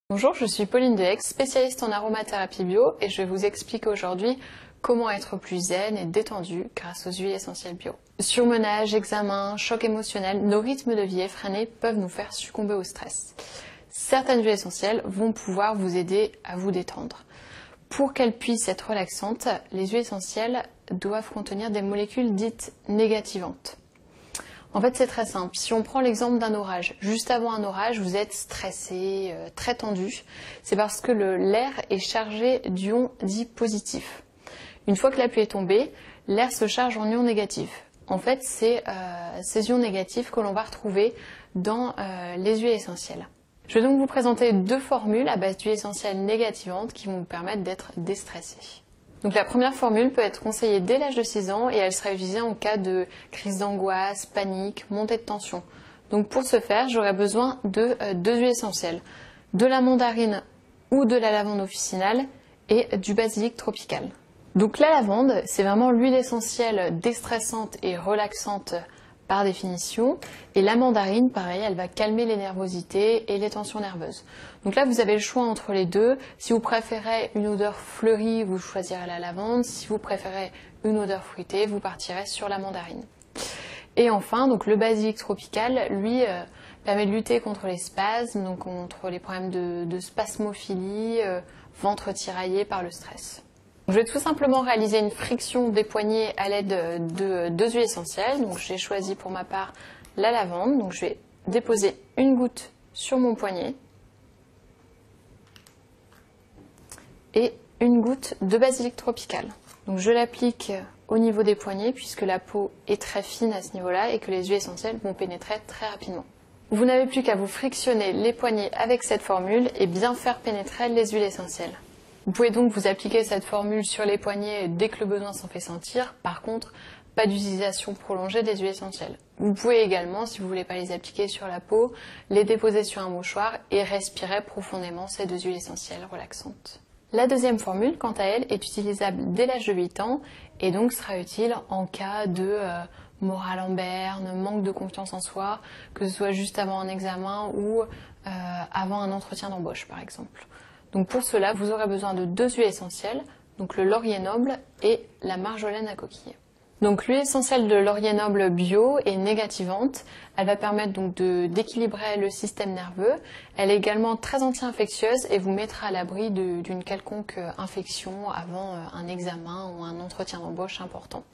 Bonjour, je suis Pauline Dehex, spécialiste en aromathérapie bio et je vais vous expliquer aujourd'hui comment être plus zen et détendu grâce aux huiles essentielles bio. Surmenage, examen, choc émotionnel, nos rythmes de vie effrénés peuvent nous faire succomber au stress. Certaines huiles essentielles vont pouvoir vous aider à vous détendre. Pour qu'elles puissent être relaxantes, les huiles essentielles doivent contenir des molécules dites négativantes. En fait, c'est très simple. Si on prend l'exemple d'un orage, juste avant un orage, vous êtes stressé, très tendu. C'est parce que l'air est chargé d'ions dits positifs. Une fois que la pluie est tombée, l'air se charge en ions négatifs. En fait, c'est ces ions négatifs que l'on va retrouver dans les huiles essentielles. Je vais donc vous présenter deux formules à base d'huiles essentielles négativantes qui vont vous permettre d'être déstressé. Donc la première formule peut être conseillée dès l'âge de 6 ans et elle sera utilisée en cas de crise d'angoisse, panique, montée de tension. Donc pour ce faire, j'aurai besoin de deux huiles essentielles, de la mandarine ou de la lavande officinale et du basilic tropical. Donc la lavande, c'est vraiment l'huile essentielle déstressante et relaxante par définition, et la mandarine, pareil, elle va calmer les nervosités et les tensions nerveuses. Donc là, vous avez le choix entre les deux. Si vous préférez une odeur fleurie, vous choisirez la lavande. Si vous préférez une odeur fruitée, vous partirez sur la mandarine. Et enfin, donc le basilic tropical, lui, permet de lutter contre les spasmes, donc contre les problèmes de spasmophilie, ventre tiraillé par le stress. Je vais tout simplement réaliser une friction des poignets à l'aide de deux huiles essentielles. Donc j'ai choisi pour ma part la lavande. Donc je vais déposer une goutte sur mon poignet et une goutte de basilic tropical. Donc je l'applique au niveau des poignets puisque la peau est très fine à ce niveau-là et que les huiles essentielles vont pénétrer très rapidement. Vous n'avez plus qu'à vous frictionner les poignets avec cette formule et bien faire pénétrer les huiles essentielles. Vous pouvez donc vous appliquer cette formule sur les poignets dès que le besoin s'en fait sentir. Par contre, pas d'utilisation prolongée des huiles essentielles. Vous pouvez également, si vous ne voulez pas les appliquer sur la peau, les déposer sur un mouchoir et respirer profondément ces deux huiles essentielles relaxantes. La deuxième formule, quant à elle, est utilisable dès l'âge de 8 ans et donc sera utile en cas de morale en berne, manque de confiance en soi, que ce soit juste avant un examen ou avant un entretien d'embauche par exemple. Donc pour cela, vous aurez besoin de deux huiles essentielles, donc le laurier noble et la marjolaine à coquille. Donc l'huile essentielle de laurier noble bio est négativante, elle va permettre donc d'équilibrer le système nerveux, elle est également très anti-infectieuse et vous mettra à l'abri d'une quelconque infection avant un examen ou un entretien d'embauche important.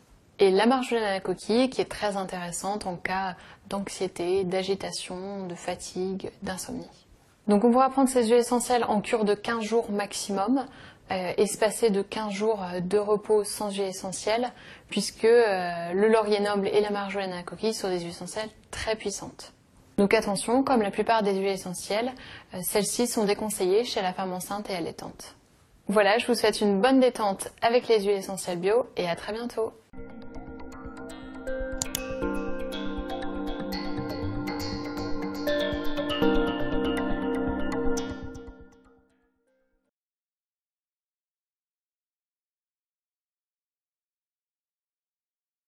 Et la marjolaine à la coquille qui est très intéressante en cas d'anxiété, d'agitation, de fatigue, d'insomnie. Donc on pourra prendre ces huiles essentielles en cure de 15 jours maximum, espacées de 15 jours de repos sans huile essentielle, puisque le laurier noble et la marjolaine à la coquille sont des huiles essentielles très puissantes. Donc attention, comme la plupart des huiles essentielles, celles-ci sont déconseillées chez la femme enceinte et allaitante. Voilà, je vous souhaite une bonne détente avec les huiles essentielles bio et à très bientôt.